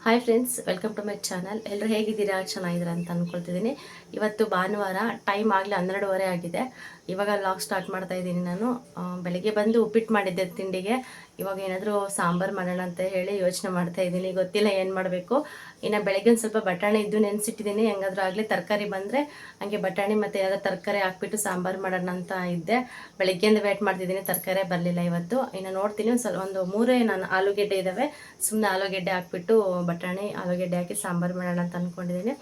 Hi friends, welcome to my channel. ಎಲ್ಲರೂ ಹೇಗಿದ್ದೀರಾ? ಚೆನ್ನಾಗಿದ್ದೀರಾ ಅಂತ ಅಂದ್ಕೊಳ್ತಿದ್ದೀನಿ. ಇವತ್ತು ಭಾನುವಾರ, ಟೈಮ್ ಆಗಲಿ 12:30 ಆಗಿದೆ. ಇವಾಗ ಲಾಗ್ ಸ್ಟಾರ್ಟ್ ಮಾಡ್ತಾ ಇದ್ದೀನಿ ನಾನು. ಬೆಳಗ್ಗೆ ಬಂದು ಉಪ್ಪಿಟ್ಟು ಮಾಡಿದ್ದೆ ತಿಂಡಿಗೆ. ಇವಾಗ ಏನಾದರೂ ಸಾಂಬಾರು ಮಾಡೋಣ ಅಂತ ಹೇಳಿ ಯೋಚನೆ ಮಾಡ್ತಾ ಇದ್ದೀನಿ. ಗೊತ್ತಿಲ್ಲ ಏನು ಮಾಡಬೇಕು. ಇನ್ನು ಬೆಳಗ್ಗೆ ಒಂದು ಸ್ವಲ್ಪ ಬಟಾಣಿ ಇದ್ದು ನೆನೆಸಿಟ್ಟಿದ್ದೀನಿ. ಹೆಂಗಾದ್ರೂ ಆಗಲಿ ತರಕಾರಿ ಬಂದರೆ ಹಂಗೆ ಬಟಾಣಿ ಮತ್ತು ಯಾವುದೋ ತರಕಾರಿ ಹಾಕ್ಬಿಟ್ಟು ಸಾಂಬಾರು ಮಾಡೋಣ ಅಂತ ಇದ್ದೆ. ಬೆಳಗ್ಗೆಯಿಂದ ವೇಟ್ ಮಾಡ್ತಿದ್ದೀನಿ, ತರಕಾರಿ ಬರಲಿಲ್ಲ ಇವತ್ತು. ಇನ್ನು ನೋಡ್ತೀನಿ, ಒಂದು ಮೂರೇ ನಾನು ಆಲೂಗೆಡ್ಡೆ ಇದ್ದಾವೆ. ಸುಮ್ಮನೆ ಆಲೂಗೆಡ್ಡೆ ಹಾಕ್ಬಿಟ್ಟು ಬಟಾಣಿ ಆಲೂಗೆಡ್ಡೆ ಹಾಕಿ ಸಾಂಬಾರು ಮಾಡೋಣ ಅಂತ ಅಂದ್ಕೊಂಡಿದ್ದೀನಿ.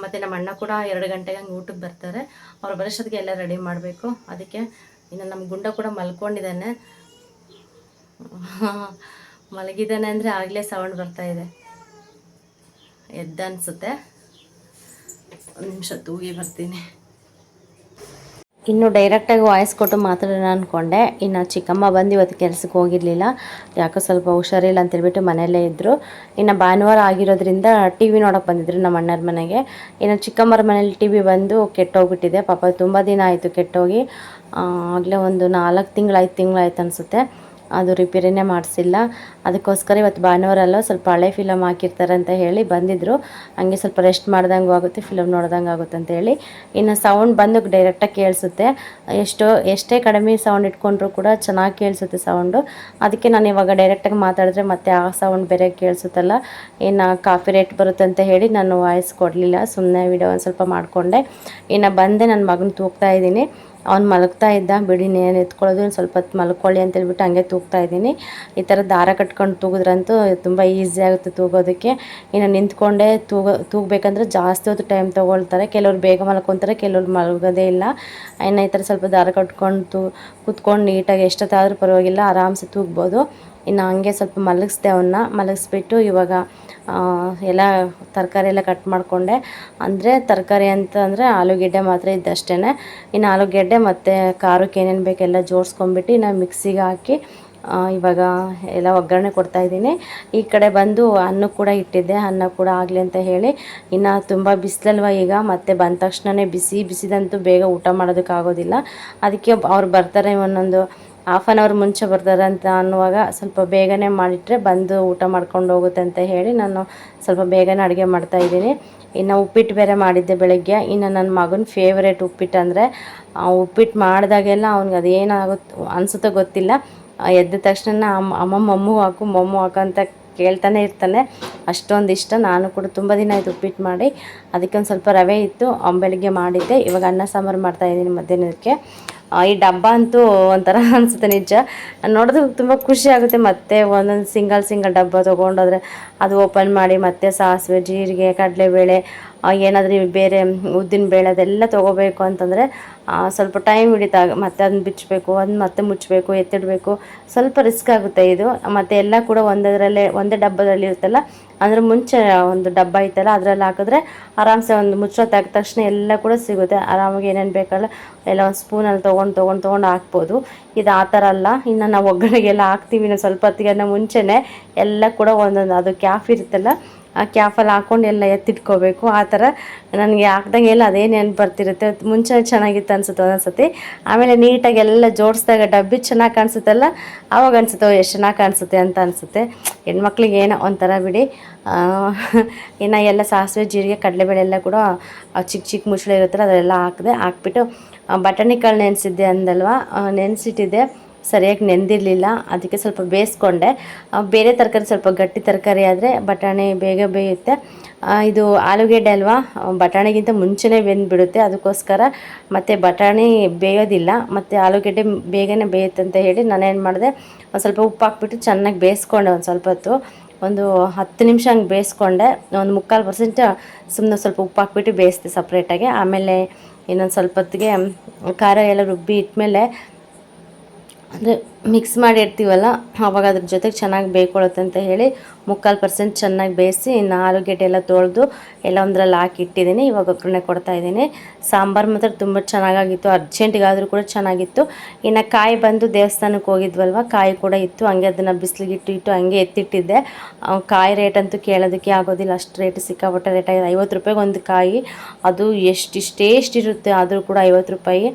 ಮತ್ತು ನಮ್ಮ ಅಣ್ಣ ಕೂಡ 2 ಗಂಟೆಗೆ ಹಂಗೆ ಊಟಕ್ಕೆ ಬರ್ತಾರೆ. ಅವ್ರು ಬರೋಷ್ಟೊತ್ತಿಗೆ ಎಲ್ಲ ರೆಡಿ ಮಾಡಬೇಕು. ಅದಕ್ಕೆ ಇನ್ನು ನಮ್ಮ ಗುಂಡ ಕೂಡ ಮಲ್ಕೊಂಡಿದ್ದಾನೆ. ಮಲಗಿದ್ದಾನೆ ಅಂದರೆ ಆಗಲೇ ಸೌಂಡ್ ಬರ್ತಾ ಇದೆ. ಎದ್ದ ಅನಿಸುತ್ತೆ. ಒಂದು ನಿಮಿಷ ತೂಗಿ ಬರ್ತೀನಿ. ಇನ್ನು ಡೈರೆಕ್ಟಾಗಿ ವಾಯ್ಸ್ ಕೊಟ್ಟು ಮಾತಾಡೋಣ ಅಂದ್ಕೊಂಡೆ. ಇನ್ನು ಚಿಕ್ಕಮ್ಮ ಬಂದು ಇವತ್ತು ಕೆಲಸಕ್ಕೆ ಹೋಗಿರಲಿಲ್ಲ. ಯಾಕೋ ಸ್ವಲ್ಪ ಹುಷಾರಿಲ್ಲ ಅಂತೇಳ್ಬಿಟ್ಟು ಮನೆಯಲ್ಲೇ ಇದ್ದರು. ಇನ್ನು ಭಾನುವಾರ ಆಗಿರೋದ್ರಿಂದ ಟಿ ವಿ ನೋಡೋಕೆ ಬಂದಿದ್ರು ನಮ್ಮ ಅಣ್ಣರ ಮನೆಗೆ. ಇನ್ನು ಚಿಕ್ಕಮ್ಮರ ಮನೇಲಿ ಟಿ ವಿ ಬಂದು ಕೆಟ್ಟೋಗ್ಬಿಟ್ಟಿದೆ. ಪಾಪ ತುಂಬ ದಿನ ಆಯಿತು ಕೆಟ್ಟೋಗಿ. ಆಗಲೇ ಒಂದು 4 ತಿಂಗಳಾಯ್ತು ಅನಿಸುತ್ತೆ. ಅದು ರಿಪೇರಿನೇ ಮಾಡಿಸಿಲ್ಲ. ಅದಕ್ಕೋಸ್ಕರ ಇವತ್ತು ಭಾನುವಾರ ಸ್ವಲ್ಪ ಹಳೆ ಫಿಲಮ್ ಹಾಕಿರ್ತಾರೆ ಅಂತ ಹೇಳಿ ಬಂದಿದ್ದರು. ಹಂಗೆ ಸ್ವಲ್ಪ ರೆಸ್ಟ್ ಮಾಡ್ದಂಗೂ ಆಗುತ್ತೆ, ಫಿಲಮ್ ನೋಡ್ದಂಗೆ ಆಗುತ್ತೆ ಅಂತ ಹೇಳಿ. ಇನ್ನು ಸೌಂಡ್ ಬಂದು ಡೈರೆಕ್ಟಾಗಿ ಕೇಳಿಸುತ್ತೆ. ಎಷ್ಟೇ ಕಡಿಮೆ ಸೌಂಡ್ ಇಟ್ಕೊಂಡ್ರೂ ಕೂಡ ಚೆನ್ನಾಗಿ ಕೇಳಿಸುತ್ತೆ ಸೌಂಡು. ಅದಕ್ಕೆ ನಾನು ಇವಾಗ ಡೈರೆಕ್ಟಾಗಿ ಮಾತಾಡಿದ್ರೆ ಮತ್ತೆ ಆ ಸೌಂಡ್ ಬೇರೆ ಕೇಳಿಸುತ್ತಲ್ಲ, ಇನ್ನು ಕಾಪಿ ರೇಟ್ ಬರುತ್ತೆ ಅಂತ ಹೇಳಿ ನಾನು ವಾಯ್ಸ್ ಕೊಡಲಿಲ್ಲ. ಸುಮ್ಮನೆ ವಿಡಿಯೋ ಒಂದು ಸ್ವಲ್ಪ ಮಾಡಿಕೊಂಡೆ. ಇನ್ನು ಬಂದೆ, ನನ್ನ ಮಗನ ತೂಗ್ತಾ ಇದ್ದೀನಿ. ಅವ್ನು ಮಲಗ್ತಾ ಇದ್ದ. ಬಿಡಿ ನೇನು ಎತ್ಕೊಳ್ಳೋದು, ಸ್ವಲ್ಪ ಹೊತ್ತು ಮಲ್ಕೊಳ್ಳಿ ಅಂತೇಳ್ಬಿಟ್ಟು ಹಂಗೆ ತೂಗ್ತಾ ಇದ್ದೀನಿ. ಈ ಥರ ದಾರ ಕಟ್ಕೊಂಡು ತೂಗಿದ್ರಂತೂ ತುಂಬ ಈಸಿ ಆಗುತ್ತೆ ತೂಗೋದಕ್ಕೆ. ಇನ್ನು ನಿಂತ್ಕೊಂಡೆ ತೂಗಬೇಕಂದ್ರೆ ಜಾಸ್ತಿ ಹೊತ್ತು ಟೈಮ್ ತೊಗೊಳ್ತಾರೆ. ಕೆಲವ್ರು ಬೇಗ ಮಲ್ಕೊತಾರೆ, ಕೆಲವ್ರು ಮಲಗೋದೇ ಇಲ್ಲ. ಇನ್ನು ಈ ಥರ ಸ್ವಲ್ಪ ದಾರ ಕಟ್ಕೊಂಡು ಕೂತ್ಕೊಂಡು ನೀಟಾಗಿ ಎಷ್ಟೊತ್ತಾದರೂ ಪರವಾಗಿಲ್ಲ, ಆರಾಮ್ಸೆ ತೂಗ್ಬೋದು. ಇನ್ನು ಹಂಗೆ ಸ್ವಲ್ಪ ಮಲಗಿಸ್ಬಿಟ್ಟು ಇವಾಗ ಎಲ್ಲ ತರಕಾರಿ ಎಲ್ಲ ಕಟ್ ಮಾಡಿಕೊಂಡೆ. ಅಂದರೆ ತರಕಾರಿ ಅಂತಂದರೆ ಆಲೂಗೆಡ್ಡೆ ಮಾತ್ರ ಇದ್ದಷ್ಟೇ. ಇನ್ನು ಆಲೂಗೆಡ್ಡೆ ಮತ್ತು ಖಾರಕ್ಕೆ ಏನೇನು ಬೇಕೆಲ್ಲ ಜೋಡಿಸ್ಕೊಂಡ್ಬಿಟ್ಟು ಇನ್ನು ಮಿಕ್ಸಿಗೆ ಹಾಕಿ ಇವಾಗ ಎಲ್ಲ ಒಗ್ಗರಣೆ ಕೊಡ್ತಾಯಿದ್ದೀನಿ. ಈ ಕಡೆ ಬಂದು ಅನ್ನ ಕೂಡ ಇಟ್ಟಿದ್ದೆ, ಅನ್ನ ಕೂಡ ಆಗಲಿ ಅಂತ ಹೇಳಿ. ಇನ್ನು ತುಂಬ ಬಿಸಿಲಲ್ವ ಈಗ, ಮತ್ತೆ ಬಂದ ತಕ್ಷಣವೇ ಬಿಸಿದಂತೂ ಬೇಗ ಊಟ ಮಾಡೋದಕ್ಕಾಗೋದಿಲ್ಲ. ಅದಕ್ಕೆ ಅವ್ರು ಬರ್ತಾರೆ ಒಂದೊಂದು ಹಾಫ್ ಆನ್ ಅವರ್ ಮುಂಚೆ ಬರ್ತಾರೆ ಅಂತ ಅನ್ನುವಾಗ ಸ್ವಲ್ಪ ಬೇಗನೆ ಮಾಡಿಟ್ರೆ ಬಂದು ಊಟ ಮಾಡ್ಕೊಂಡು ಹೋಗುತ್ತೆ ಅಂತ ಹೇಳಿ ನಾನು ಸ್ವಲ್ಪ ಬೇಗನೆ ಅಡುಗೆ ಮಾಡ್ತಾಯಿದ್ದೀನಿ. ಇನ್ನು ಉಪ್ಪಿಟ್ಟು ಬೇರೆ ಮಾಡಿದ್ದೆ ಬೆಳಗ್ಗೆ. ಇನ್ನು ನನ್ನ ಮಗನ ಫೇವ್ರೇಟ್ ಉಪ್ಪಿಟ್ಟು ಅಂದರೆ, ಉಪ್ಪಿಟ್ಟು ಮಾಡಿದಾಗೆಲ್ಲ ಅವ್ನಿಗೆ ಅದೇನಾಗುತ್ತೆ ಅನಿಸುತ್ತೋ ಗೊತ್ತಿಲ್ಲ, ಎದ್ದ ತಕ್ಷಣ ಅಮ್ಮ ಮೊಮ್ಮು ಹಾಕು ಅಂತ ಕೇಳ್ತಾನೆ ಇರ್ತಾನೆ. ಅಷ್ಟೊಂದು ಇಷ್ಟ. ನಾನು ಕೂಡ ತುಂಬ ದಿನ ಆಯಿತು ಉಪ್ಪಿಟ್ಟು ಮಾಡಿ. ಅದಕ್ಕೆ ಒಂದು ಸ್ವಲ್ಪ ರವೆ ಇತ್ತು, ಬೆಳಗ್ಗೆ ಮಾಡಿದ್ದೆ. ಇವಾಗ ಅನ್ನ ಸಾಂಬಾರು ಮಾಡ್ತಾಯಿದ್ದೀನಿ ಮಧ್ಯಾಹ್ನಕ್ಕೆ. ಈ ಡಬ್ಬ ಅಂತೂ ಒಂಥರ ಅನಿಸುತ್ತೆ ನಿಜ. ನೋಡಿದ್ರೆ ತುಂಬ ಖುಷಿ ಆಗುತ್ತೆ. ಮತ್ತೆ ಒಂದೊಂದು ಸಿಂಗಲ್ ಡಬ್ಬ ತೊಗೊಂಡೋದ್ರೆ ಅದು ಓಪನ್ ಮಾಡಿ ಮತ್ತೆ ಸಾಸಿವೆ, ಜೀರಿಗೆ, ಕಡಲೆಬೇಳೆ, ಏನಾದರೂ ಬೇರೆ ಉದ್ದಿನ ಬೇಳೆ ಅದೆಲ್ಲ ತೊಗೋಬೇಕು ಅಂತಂದರೆ ಸ್ವಲ್ಪ ಟೈಮ್ ಹಿಡಿತಾಗ. ಮತ್ತೆ ಅದನ್ನ ಬಿಚ್ಚಬೇಕು, ಅದನ್ನ ಮತ್ತೆ ಮುಚ್ಚಬೇಕು, ಎತ್ತಿಡಬೇಕು. ಸ್ವಲ್ಪ ರಿಸ್ಕ್ ಆಗುತ್ತೆ ಇದು. ಮತ್ತು ಎಲ್ಲ ಕೂಡ ಒಂದೇ ಡಬ್ಬದಲ್ಲಿ ಇರುತ್ತಲ್ಲ, ಅಂದರೆ ಮುಂಚೆ ಒಂದು ಡಬ್ಬ ಐತಲ್ಲ ಅದರಲ್ಲಿ ಹಾಕಿದ್ರೆ ಆರಾಮ್ಸೆ ಒಂದು ಮುಚ್ಚಳ ತೆಗೆದ ತಕ್ಷಣ ಎಲ್ಲ ಕೂಡ ಸಿಗುತ್ತೆ. ಆರಾಮಾಗಿ ಏನೇನು ಬೇಕಲ್ಲ ಎಲ್ಲ ಒಂದು ಸ್ಪೂನಲ್ಲಿ ತೊಗೊಂಡು ಹಾಕ್ಬೋದು. ಇದು ಆ ಥರ ಅಲ್ಲ. ಇನ್ನು ನಾವು ಒಗ್ಗರಣೆಗೆಲ್ಲ ಹಾಕ್ತೀವಿ ನಾವು ಸ್ವಲ್ಪ ಹೊತ್ತಿಗೆ ಮುಂಚೆನೇ ಎಲ್ಲ ಕೂಡ ಒಂದೊಂದು ಅದು ಕ್ಯಾಫ್ ಇರುತ್ತಲ್ಲ, ಆ ಕ್ಯಾಫಲ್ಲಿ ಹಾಕ್ಕೊಂಡು ಎಲ್ಲ ಎತ್ತಿಟ್ಕೋಬೇಕು. ಆ ಥರ ನನಗೆ ಹಾಕ್ದಂಗೆಲ್ಲ ಅದೇ ನೆನಪು ಬರ್ತಿರುತ್ತೆ. ಮುಂಚೆ ಚೆನ್ನಾಗಿತ್ತು ಅನಿಸುತ್ತೆ ಒಂದೊಂದ್ಸತಿ. ಆಮೇಲೆ ನೀಟಾಗಿ ಎಲ್ಲ ಜೋಡಿಸಿದಾಗ ಡಬ್ಬಿ ಚೆನ್ನಾಗಿ ಕಾಣಿಸುತ್ತಲ್ಲ, ಆವಾಗ ಅನಿಸುತ್ತೆ ಎಷ್ಟು ಚೆನ್ನಾಗಿ ಕಾಣಿಸುತ್ತೆ ಅಂತ ಅನಿಸುತ್ತೆ. ಹೆಣ್ಮಕ್ಳಿಗೆ ಏನೋ ಒಂಥರ ಬಿಡಿ. ಇನ್ನು ಎಲ್ಲ ಸಾಸಿವೆ, ಜೀರಿಗೆ, ಕಡಲೆಬೇಳೆ ಎಲ್ಲ ಕೂಡ ಚಿಕ್ಕ ಮುಚ್ಚಳ ಇರುತ್ತಲ್ಲ ಅದೆಲ್ಲ ಹಾಕ್ಬಿಟ್ಟು ಬಟಾಣಿ ಕಾಳು ನೆನೆಸಿದ್ದೆ ಅಂದಲ್ವ, ನೆನೆಸಿಟ್ಟಿದ್ದೆ. ಸರಿಯಾಗಿ ನೆಂದಿರಲಿಲ್ಲ, ಅದಕ್ಕೆ ಸ್ವಲ್ಪ ಬೇಯಿಸ್ಕೊಂಡೆ. ಬೇರೆ ತರಕಾರಿ ಸ್ವಲ್ಪ ಗಟ್ಟಿ ತರಕಾರಿ ಆದರೆ ಬಟಾಣಿ ಬೇಗ ಬೇಯುತ್ತೆ. ಇದು ಆಲೂಗೆಡ್ಡೆ ಅಲ್ವಾ, ಬಟಾಣಿಗಿಂತ ಮುಂಚೆನೇ ಬೆಂದುಬಿಡುತ್ತೆ. ಅದಕ್ಕೋಸ್ಕರ ಮತ್ತು ಬಟಾಣಿ ಬೇಯೋದಿಲ್ಲ, ಮತ್ತು ಆಲೂಗೆಡ್ಡೆ ಬೇಗನೆ ಬೇಯುತ್ತೆ ಅಂತ ಹೇಳಿ ನಾನೇನು ಮಾಡಿದೆ, ಒಂದು ಸ್ವಲ್ಪ ಉಪ್ಪು ಹಾಕ್ಬಿಟ್ಟು ಚೆನ್ನಾಗಿ ಬೇಯಿಸ್ಕೊಂಡೆ. ಒಂದು ಸ್ವಲ್ಪ ಹೊತ್ತು, ಒಂದು 10 ನಿಮಿಷ ಹಂಗೆ ಬೇಯಿಸ್ಕೊಂಡೆ. ಒಂದು 3/4% ಸುಮ್ಮನೆ ಸ್ವಲ್ಪ ಉಪ್ಪು ಹಾಕ್ಬಿಟ್ಟು ಬೇಯಿಸಿದೆ ಸಪ್ರೇಟಾಗಿ. ಆಮೇಲೆ ಇನ್ನೊಂದು ಸ್ವಲ್ಪ ಹೊತ್ತಿಗೆ ಖಾರ ಎಲ್ಲ ರುಬ್ಬಿ ಇಟ್ಮೇಲೆ, ಅಂದರೆ ಮಿಕ್ಸ್ ಮಾಡಿ ಇಡ್ತೀವಲ್ಲ ಆವಾಗ ಅದ್ರ ಜೊತೆಗೆ ಚೆನ್ನಾಗಿ ಬೇಯ್ಕೊಳ್ಳುತ್ತೆ ಅಂತ ಹೇಳಿ 3/4% ಚೆನ್ನಾಗಿ ಬೇಯಿಸಿ, ಇನ್ನು ಆಲೂಗೆಡ್ಡೆ ಎಲ್ಲ ತೊಳೆದು ಎಲ್ಲ ಒಂದರಲ್ಲಿ ಹಾಕಿ ಇಟ್ಟಿದ್ದೀನಿ. ಇವಾಗ ಒಗ್ಗರಣೆ ಕೊಡ್ತಾಯಿದ್ದೀನಿ. ಸಾಂಬಾರು ಮಾತ್ರ ತುಂಬ ಚೆನ್ನಾಗಿತ್ತು, ಅರ್ಜೆಂಟಿಗಾದರೂ ಕೂಡ ಚೆನ್ನಾಗಿತ್ತು. ಇನ್ನು ಕಾಯಿ ಬಂದು ದೇವಸ್ಥಾನಕ್ಕೆ ಹೋಗಿದ್ವಲ್ವ, ಕಾಯಿ ಕೂಡ ಇತ್ತು. ಹಂಗೆ ಅದನ್ನು ಬಿಸಿಲಿಗೆ ಇಟ್ಟು ಹಂಗೆ ಎತ್ತಿಟ್ಟಿದ್ದೆ. ಕಾಯಿ ರೇಟ್ ಅಂತೂ ಕೇಳೋದಕ್ಕೆ ಆಗೋದಿಲ್ಲ, ಅಷ್ಟು ರೇಟ್ ಸಿಕ್ಕಾಪಟ್ಟೆ ರೇಟ್ ಆಗಿದೆ. 50 ರೂಪಾಯಿಗೆ ಒಂದು ಕಾಯಿ. ಅದು ಎಷ್ಟಿರುತ್ತೆ ಆದರೂ ಕೂಡ 50 ರೂಪಾಯಿ.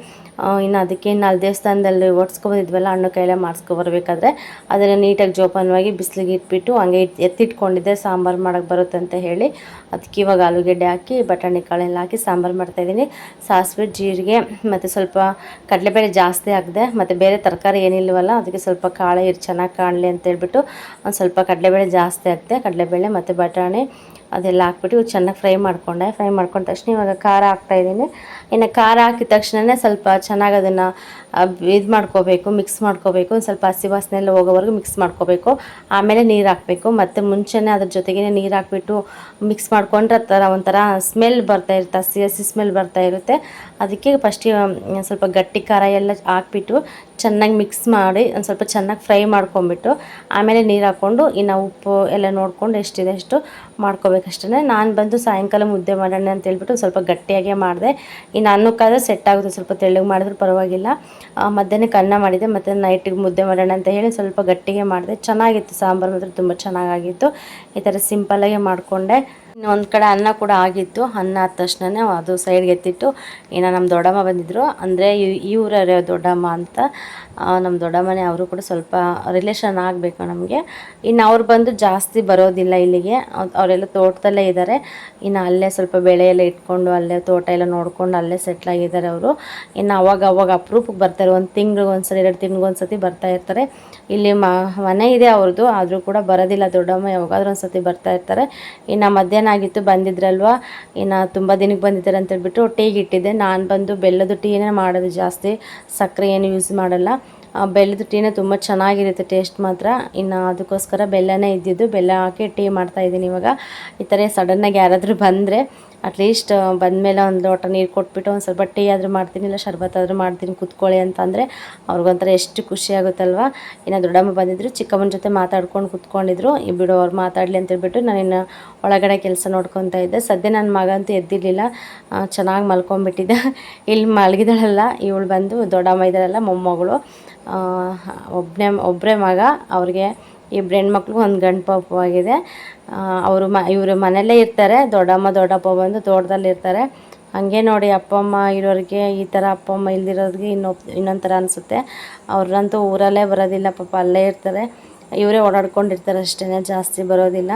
ಇನ್ನು ಅದಕ್ಕೆ ಇನ್ನು ಅಲ್ಲಿ ದೇವಸ್ಥಾನದಲ್ಲಿ ಓಡಿಸ್ಕೊಬಂದಿದ್ವಲ್ಲ ಹಣ್ಣು ಕೈಲೇ ಮಾಡಿಸ್ಕೊಬರ್ಬೇಕಾದ್ರೆ ಅದನ್ನು ನೀಟಾಗಿ ಜೋಪಾನವಾಗಿ ಬಿಸಿಲಿಗೆ ಇಟ್ಬಿಟ್ಟು ಹಂಗೆ ಎತ್ತಿಟ್ಕೊಂಡಿದ್ದೆ ಸಾಂಬಾರು ಮಾಡೋಕ್ಕೆ ಬರುತ್ತೆ ಅಂತ ಹೇಳಿ. ಅದಕ್ಕೆ ಇವಾಗ ಆಲೂಗೆಡ್ಡೆ ಹಾಕಿ ಬಟಾಣಿ ಕಾಳೆಲ್ಲ ಹಾಕಿ ಸಾಂಬಾರು ಮಾಡ್ತಾಯಿದ್ದೀನಿ. ಸಾಸಿವೆ ಜೀರಿಗೆ ಮತ್ತು ಸ್ವಲ್ಪ ಕಡಲೆಬೇಳೆ ಜಾಸ್ತಿ ಹಾಕಿದೆ, ಮತ್ತು ಬೇರೆ ತರಕಾರಿ ಏನಿಲ್ವಲ್ಲ ಅದಕ್ಕೆ ಸ್ವಲ್ಪ ಕಾಳು ಚೆನ್ನಾಗಿ ಕಾಣಲಿ ಅಂತ ಹೇಳ್ಬಿಟ್ಟು ಒಂದು ಸ್ವಲ್ಪ ಕಡಲೆಬೇಳೆ ಜಾಸ್ತಿ ಹಾಕಿದೆ. ಕಡಲೆಬೇಳೆ ಮತ್ತು ಬಟಾಣಿ ಅದೆಲ್ಲ ಹಾಕ್ಬಿಟ್ಟು ಚೆನ್ನಾಗಿ ಫ್ರೈ ಮಾಡಿಕೊಂಡೆ. ಫ್ರೈ ಮಾಡ್ಕೊಂಡ ತಕ್ಷಣ ಇವಾಗ ಖಾರ ಹಾಕ್ತಾಯಿದ್ದೀನಿ. ಇನ್ನು ಖಾರ ಹಾಕಿದ ತಕ್ಷಣವೇ ಸ್ವಲ್ಪ ಚೆನ್ನಾಗಿ ಅದನ್ನು ಇದು ಮಾಡ್ಕೋಬೇಕು, ಮಿಕ್ಸ್ ಮಾಡ್ಕೋಬೇಕು. ಒಂದು ಸ್ವಲ್ಪ ಹಸಿ ವಾಸನೆ ಎಲ್ಲ ಹೋಗೋವರೆಗೂ ಮಿಕ್ಸ್ ಮಾಡ್ಕೋಬೇಕು. ಆಮೇಲೆ ನೀರು ಹಾಕಬೇಕು. ಮತ್ತು ಮುಂಚೆನೇ ಅದ್ರ ಜೊತೆಗೇ ನೀರು ಹಾಕ್ಬಿಟ್ಟು ಮಿಕ್ಸ್ ಮಾಡ್ಕೊಂಡ್ರೆ ಒಂಥರ ಸ್ಮೆಲ್ ಬರ್ತಾಯಿರುತ್ತೆ, ಹಸಿ ಹಸಿ ಸ್ಮೆಲ್ ಬರ್ತಾಯಿರುತ್ತೆ. ಅದಕ್ಕೆ ಫಸ್ಟಿಗೆ ಸ್ವಲ್ಪ ಗಟ್ಟಿ ಖಾರ ಎಲ್ಲ ಹಾಕ್ಬಿಟ್ಟು ಚೆನ್ನಾಗಿ ಮಿಕ್ಸ್ ಮಾಡಿ ಒಂದು ಸ್ವಲ್ಪ ಚೆನ್ನಾಗಿ ಫ್ರೈ ಮಾಡ್ಕೊಂಬಿಟ್ಟು ಆಮೇಲೆ ನೀರು ಹಾಕ್ಕೊಂಡು ಇನ್ನು ಉಪ್ಪು ಎಲ್ಲ ನೋಡಿಕೊಂಡು ಎಷ್ಟಿದೆ ಅಷ್ಟು ಮಾಡ್ಕೋಬೇಕಷ್ಟೇ. ನಾನು ಬಂದು ಸಾಯಂಕಾಲ ಮುದ್ದೆ ಮಾಡೋಣ ಅಂತ ಹೇಳ್ಬಿಟ್ಟು ಸ್ವಲ್ಪ ಗಟ್ಟಿಯಾಗೇ ಮಾಡಿದೆ. ಇನ್ನು ಅನ್ನಕ್ಕಾದರೆ ಸೆಟ್ ಆಗುತ್ತೆ, ಸ್ವಲ್ಪ ತೆಳ್ಳಗೆ ಮಾಡಿದ್ರೂ ಪರವಾಗಿಲ್ಲ. ಮಧ್ಯಾಹ್ನಕ್ಕೆ ಅನ್ನ ಮಾಡಿದೆ, ಮತ್ತು ನೈಟಿಗೆ ಮುದ್ದೆ ಮಾಡೋಣ ಅಂತ ಹೇಳಿ ಸ್ವಲ್ಪ ಗಟ್ಟಿಗೆ ಮಾಡಿದೆ. ಚೆನ್ನಾಗಿತ್ತು ಸಾಂಬಾರು, ಮಾತ್ರ ತುಂಬ ಚೆನ್ನಾಗಾಗಿತ್ತು. ಈ ಥರ ಸಿಂಪಲ್ಲಾಗೆ ಮಾಡಿಕೊಂಡೆ. ಇನ್ನೊಂದು ಕಡೆ ಅನ್ನ ಕೂಡ ಆಗಿತ್ತು. ಅನ್ನ ಆದ ತಕ್ಷಣವೇ ಅದು ಸೈಡ್ಗೆ ಎತ್ತಿಟ್ಟು ಇನ್ನು ನಮ್ಮ ದೊಡ್ಡಮ್ಮ ಬಂದಿದ್ದರು. ಅಂದರೆ ಈ ಊರವರೇ ದೊಡ್ಡಮ್ಮ ಅಂತ, ನಮ್ಮ ದೊಡ್ಡಮ್ಮನೇ. ಅವರು ಕೂಡ ಸ್ವಲ್ಪ ರಿಲೇಷನ್ ಆಗಬೇಕು ನಮಗೆ. ಇನ್ನು ಅವ್ರು ಬಂದು ಜಾಸ್ತಿ ಬರೋದಿಲ್ಲ ಇಲ್ಲಿಗೆ, ಅವರೆಲ್ಲ ತೋಟದಲ್ಲೇ ಇದ್ದಾರೆ. ಇನ್ನು ಅಲ್ಲೇ ಸ್ವಲ್ಪ ಬೆಳೆ ಎಲ್ಲ ಇಟ್ಕೊಂಡು ಅಲ್ಲೇ ತೋಟ ಎಲ್ಲ ನೋಡ್ಕೊಂಡು ಅಲ್ಲೇ ಸೆಟ್ಲಾಗಿದ್ದಾರೆ ಅವರು. ಇನ್ನು ಅವಾಗ ಅಪರೂಪಕ್ಕೆ ಬರ್ತಾರೆ, ಒಂದು ತಿಂಗ್ಳಿಗೆ ಒಂದ್ಸರಿ 2 ತಿಂಗ್ಳಿಗೆ ಒಂದ್ಸತಿ ಬರ್ತಾ ಇರ್ತಾರೆ. ಇಲ್ಲಿ ಮನೆ ಇದೆ ಅವ್ರದ್ದು, ಆದರೂ ಕೂಡ ಬರೋದಿಲ್ಲ ದೊಡ್ಡಮ್ಮ, ಯಾವಾಗಾದ್ರೂ ಒಂದು ಸತಿ ಬರ್ತಾ ಇರ್ತಾರೆ. ಇನ್ನು ಮಧ್ಯಾಹ್ನ ಆಗಿತ್ತು, ಬಂದಿದ್ರಲ್ವ, ಇನ್ನು ತುಂಬ ದಿನಕ್ಕೆ ಬಂದಿದ್ದಾರೆ ಅಂತೇಳ್ಬಿಟ್ಟು ಟೀಗೆ ಇಟ್ಟಿದ್ದೆ. ನಾನು ಬಂದು ಬೆಲ್ಲದ ಟೀನೇ ಮಾಡೋದು ಜಾಸ್ತಿ, ಸಕ್ಕರೆ ಏನು ಯೂಸ್ ಮಾಡಲ್ಲ. ಬೆಲ್ಲದ ಟೀನೇ ತುಂಬ ಚೆನ್ನಾಗಿರುತ್ತೆ ಟೇಸ್ಟ್ ಮಾತ್ರ. ಇನ್ನು ಅದಕ್ಕೋಸ್ಕರ ಬೆಲ್ಲನೇ ಇದ್ದಿದ್ದು, ಬೆಲ್ಲ ಹಾಕಿ ಟೀ ಮಾಡ್ತಾಯಿದ್ದೀನಿ ಇವಾಗ. ಈ ಥರ ಸಡನ್ನಾಗಿ ಯಾರಾದರೂ ಬಂದರೆ ಅಟ್ಲೀಸ್ಟ್ ಬಂದಮೇಲೆ ಒಂದು ಲೋಟ ನೀರು ಕೊಟ್ಬಿಟ್ಟು ಒಂದು ಸ್ವಲ್ಪ ಟೀ ಆದರೂ ಮಾಡ್ತೀನಿ, ಇಲ್ಲ ಶರ್ಬತ್ ಆದರೂ ಮಾಡ್ತೀನಿ ಕೂತ್ಕೊಳ್ಳಿ ಅಂತಂದರೆ ಅವ್ರಿಗೊಂಥರ ಎಷ್ಟು ಖುಷಿ ಆಗುತ್ತಲ್ವ. ಇನ್ನು ದೊಡ್ಡಮ್ಮ ಬಂದಿದ್ದರು, ಚಿಕ್ಕಮ್ಮನ ಜೊತೆ ಮಾತಾಡ್ಕೊಂಡು ಕೂತ್ಕೊಂಡಿದ್ರು. ಬಿಡು ಅವ್ರು ಮಾತಾಡಲಿ ಅಂತೇಳ್ಬಿಟ್ಟು ನಾನಿನ್ನು ಒಳಗಡೆ ಕೆಲಸ ನೋಡ್ಕೊತಾ ಇದ್ದೆ. ಸದ್ಯ ನನ್ನ ಮಗ ಅಂತೂ ಎದ್ದಿರಲಿಲ್ಲ, ಚೆನ್ನಾಗಿ ಮಲ್ಕೊಂಡ್ಬಿಟ್ಟಿದ್ದೆ. ಇಲ್ಲಿ ಮಲಗಿದಳಲ್ಲ ಇವಳು, ಬಂದು ದೊಡ್ಡಮ್ಮ ಇದ್ದಾರಲ್ಲ ಮೊಮ್ಮಗಳು, ಒಬ್ಬರೇ ಮಗ ಅವ್ರಿಗೆ. 2 ಹೆಣ್ಮಕ್ಳು, 1 ಗಂಡು ಪಾಪು ಆಗಿದೆ. ಇವರು ಮನೆಯಲ್ಲೇ ಇರ್ತಾರೆ. ದೊಡ್ಡಮ್ಮ ದೊಡ್ಡಪ್ಪ ಬಂದು ತೋಟದಲ್ಲಿ ಇರ್ತಾರೆ. ಹಾಗೆ ನೋಡಿ, ಅಪ್ಪ ಅಮ್ಮ ಇರೋರಿಗೆ ಈ ಥರ, ಅಪ್ಪ ಅಮ್ಮ ಇಲ್ದಿರೋರಿಗೆ ಇನ್ನೊಂದು ಥರ ಅನಿಸುತ್ತೆ. ಅವ್ರಂತೂ ಊರಲ್ಲೇ ಬರೋದಿಲ್ಲ ಪಾಪ, ಅಲ್ಲೇ ಇರ್ತಾರೆ. ಇವರೇ ಓಡಾಡ್ಕೊಂಡಿರ್ತಾರೆ ಅಷ್ಟೇ, ಜಾಸ್ತಿ ಬರೋದಿಲ್ಲ.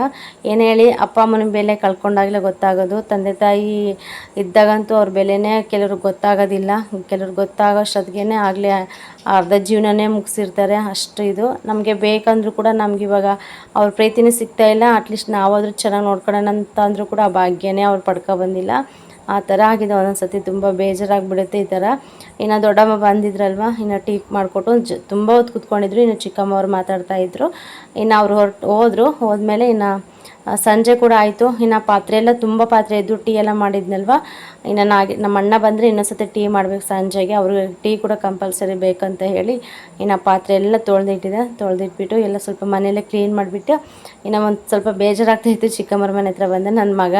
ಏನು ಹೇಳಿ, ಅಪ್ಪ ಅಮ್ಮನ ಬೆಲೆ ಕಳ್ಕೊಂಡಾಗಲೇ ಗೊತ್ತಾಗೋದು. ತಂದೆ ತಾಯಿ ಇದ್ದಾಗಂತೂ ಅವ್ರ ಬೆಲೆನೇ ಕೆಲವ್ರಿಗೆ ಗೊತ್ತಾಗೋದಿಲ್ಲ. ಕೆಲವ್ರಿಗೆ ಗೊತ್ತಾಗೋಷ್ಟೊತ್ತಿಗೆ ಆಗಲೇ ಅರ್ಧ ಜೀವನನೇ ಮುಗಿಸಿರ್ತಾರೆ. ಅಷ್ಟು ಇದು ನಮಗೆ ಬೇಕಂದ್ರೂ ಕೂಡ ನಮಗಿವಾಗ ಅವ್ರ ಪ್ರೀತಿನೇ ಸಿಗ್ತಾಯಿಲ್ಲ. ಅಟ್ಲೀಸ್ಟ್ ನಾವಾದರೂ ಚೆನ್ನಾಗಿ ನೋಡ್ಕೊಳ್ಳೋಣ ಅಂತ ಅಂದರೂ ಕೂಡ ಆ ಭಾಗ್ಯನೇ ಅವ್ರು ಪಡ್ಕೊಬಂದಿಲ್ಲ. ಆ ಥರ ಆಗಿದೆ ಒಂದೊಂದು ಸತಿ, ತುಂಬ ಬೇಜಾರಾಗಿಬಿಡುತ್ತೆ ಈ ಥರ. ಇನ್ನು ದೊಡ್ಡಮ್ಮ ಬಂದಿದ್ರಲ್ವ, ಇನ್ನು ಟೀ ಮಾಡಿಕೊಟ್ಟು ತುಂಬ ಹೊತ್ತು ಕೂತ್ಕೊಂಡಿದ್ರು. ಇನ್ನು ಚಿಕ್ಕಮ್ಮ ಅವ್ರು ಮಾತಾಡ್ತಾಯಿದ್ರು. ಇನ್ನು ಅವ್ರು ಹೋದ್ಮೇಲೆ ಇನ್ನು ಸಂಜೆ ಕೂಡ ಆಯಿತು. ಇನ್ನು ಪಾತ್ರೆ ಎಲ್ಲ ತುಂಬ ಪಾತ್ರೆ ಇದ್ದು, ಟೀ ಎಲ್ಲ ಮಾಡಿದ್ನಲ್ವ. ಇನ್ನು ನಮ್ಮ ಅಣ್ಣ ಬಂದರೆ ಇನ್ನೊಂದ್ಸತಿ ಟೀ ಮಾಡಬೇಕು ಸಂಜೆಗೆ, ಅವ್ರಿಗೆ ಟೀ ಕೂಡ ಕಂಪಲ್ಸರಿ ಬೇಕಂತ ಹೇಳಿ ಇನ್ನು ಪಾತ್ರೆ ಎಲ್ಲ ತೊಳೆದಿಟ್ಬಿಟ್ಟು ಎಲ್ಲ ಸ್ವಲ್ಪ ಮನೆಯಲ್ಲೇ ಕ್ಲೀನ್ ಮಾಡಿಬಿಟ್ಟು, ಇನ್ನು ಒಂದು ಸ್ವಲ್ಪ ಬೇಜಾರಾಗ್ತಾಯಿತ್ತು. ಚಿಕ್ಕಮ್ಮರ ಮನೆ ಹತ್ರ ಬಂದೆ. ನನ್ನ ಮಗ,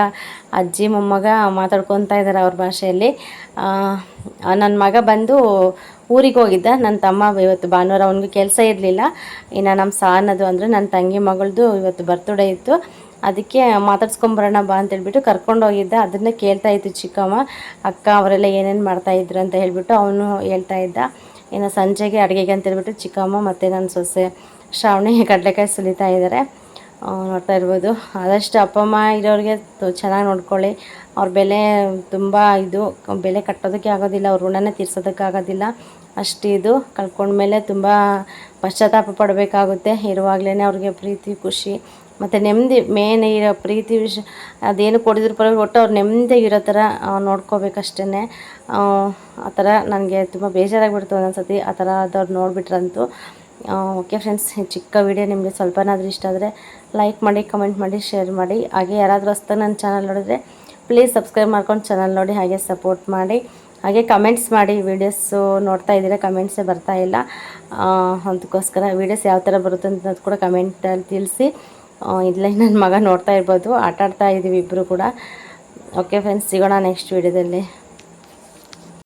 ಅಜ್ಜಿ, ಮೊಮ್ಮಗ ಮಾತಾಡ್ಕೊತಾ ಇದ್ದಾರೆ ಅವ್ರ ಭಾಷೆಯಲ್ಲಿ. ನನ್ನ ಮಗ ಬಂದು ಊರಿಗೆ ಹೋಗಿದ್ದ. ನನ್ನ ತಮ್ಮ ಇವತ್ತು ಭಾನುವಾರ, ಅವನಿಗೆ ಕೆಲಸ ಇರಲಿಲ್ಲ. ಇನ್ನು ನಮ್ಮ ಸಾನದು ಅಂದರೆ ನನ್ನ ತಂಗಿ ಮಗಳದು ಇವತ್ತು ಬರ್ತ್ಡೇ ಇತ್ತು. ಅದಕ್ಕೆ ಮಾತಾಡ್ಸ್ಕೊಂಬರೋಣ ಬಾ ಅಂತೇಳ್ಬಿಟ್ಟು ಕರ್ಕೊಂಡು ಹೋಗಿದ್ದೆ. ಅದನ್ನೇ ಕೇಳ್ತಾಯಿತ್ತು ಚಿಕ್ಕಮ್ಮ, ಅಕ್ಕ ಅವರೆಲ್ಲ ಏನೇನು ಮಾಡ್ತಾಯಿದ್ರು ಅಂತ ಹೇಳ್ಬಿಟ್ಟು ಅವನು ಹೇಳ್ತಾ ಇದ್ದ. ಇನ್ನು ಸಂಜೆಗೆ ಅಡುಗೆಗೆ ಅಂತೇಳ್ಬಿಟ್ಟು ಚಿಕ್ಕಮ್ಮ ಮತ್ತು ನನ್ನ ಸೊಸೆ ಶ್ರಾವಣಿ ಕಡಲೆಕಾಯಿ ಸುಲಿತಾ ಇದ್ದಾರೆ, ನೋಡ್ತಾ ಇರ್ಬೋದು. ಆದಷ್ಟು ಅಪ್ಪ ಅಮ್ಮ ಇರೋರಿಗೆ ಚೆನ್ನಾಗಿ ನೋಡ್ಕೊಳ್ಳಿ. ಅವ್ರ ಬೆಲೆ ತುಂಬ ಇದು, ಬೆಲೆ ಕಟ್ಟೋದಕ್ಕೆ ಆಗೋದಿಲ್ಲ, ಅವ್ರ ಋಣನೇ ತೀರ್ಸೋದಕ್ಕಾಗೋದಿಲ್ಲ. ಅಷ್ಟು ಇದು ಕಳ್ಕೊಂಡ್ಮೇಲೆ ತುಂಬ ಪಶ್ಚಾತ್ತಾಪ ಪಡಬೇಕಾಗುತ್ತೆ. ಇರುವಾಗಲೇ ಅವ್ರಿಗೆ ಪ್ರೀತಿ, ಖುಷಿ ಮತ್ತು ನೆಮ್ಮದಿ ಮೇನ್ ಇರೋ ಪ್ರೀತಿ ವಿಷಯ ಅದೇನು ಕೊಡಿದ್ರು ಪರವಾಗಿ, ಒಟ್ಟು ಅವ್ರು ನೆಮ್ಮದಿಯಾಗಿರೋ ಥರ ನೋಡ್ಕೋಬೇಕಷ್ಟೇ. ಆ ಥರ ನನಗೆ ತುಂಬ ಬೇಜಾರಾಗಿಬಿಡ್ತು ಒಂದೊಂದು ಸತಿ ಆ ಥರ ಆದವ್ರು ನೋಡಿಬಿಟ್ರಂತೂ. ಓಕೆ ಫ್ರೆಂಡ್ಸ್, ಚಿಕ್ಕ ವಿಡಿಯೋ ನಿಮಗೆ ಸ್ವಲ್ಪನಾದರೂ ಇಷ್ಟ ಆದರೆ ಲೈಕ್ ಮಾಡಿ, ಕಮೆಂಟ್ ಮಾಡಿ, ಶೇರ್ ಮಾಡಿ. ಹಾಗೆ ಯಾರಾದರೂ ಹೊಸ್ದಾಗಿ ನನ್ನ ಚಾನಲ್ ನೋಡಿದ್ರೆ ಪ್ಲೀಸ್ ಸಬ್ಸ್ಕ್ರೈಬ್ ಮಾಡ್ಕೊಂಡು ಚಾನಲ್ ನೋಡಿ, ಹಾಗೆ ಸಪೋರ್ಟ್ ಮಾಡಿ. ಹಾಗೆ ಕಮೆಂಟ್ಸ್ ಮಾಡಿ. ವೀಡಿಯೋಸು ನೋಡ್ತಾ ಇದ್ದೀರಾ, ಕಮೆಂಟ್ಸೇ ಬರ್ತಾಯಿಲ್ಲ. ಅದಕ್ಕೋಸ್ಕರ ವೀಡಿಯೋಸ್ ಯಾವ ಥರ ಬರುತ್ತೆ ಅಂತ ಕೂಡ ಕಮೆಂಟಲ್ಲಿ ತಿಳಿಸಿ. ಇಲ್ಲ ನನ್ನ ಮಗ ನೋಡ್ತಾ ಇರ್ಬೋದು, ಆಟಾಡ್ತಾ ಇದ್ದೀವಿ ಇಬ್ಬರು ಕೂಡ. ಓಕೆ ಫ್ರೆಂಡ್ಸ್, ಸಿಗೋಣ ನೆಕ್ಸ್ಟ್ ವೀಡಿಯೋದಲ್ಲಿ.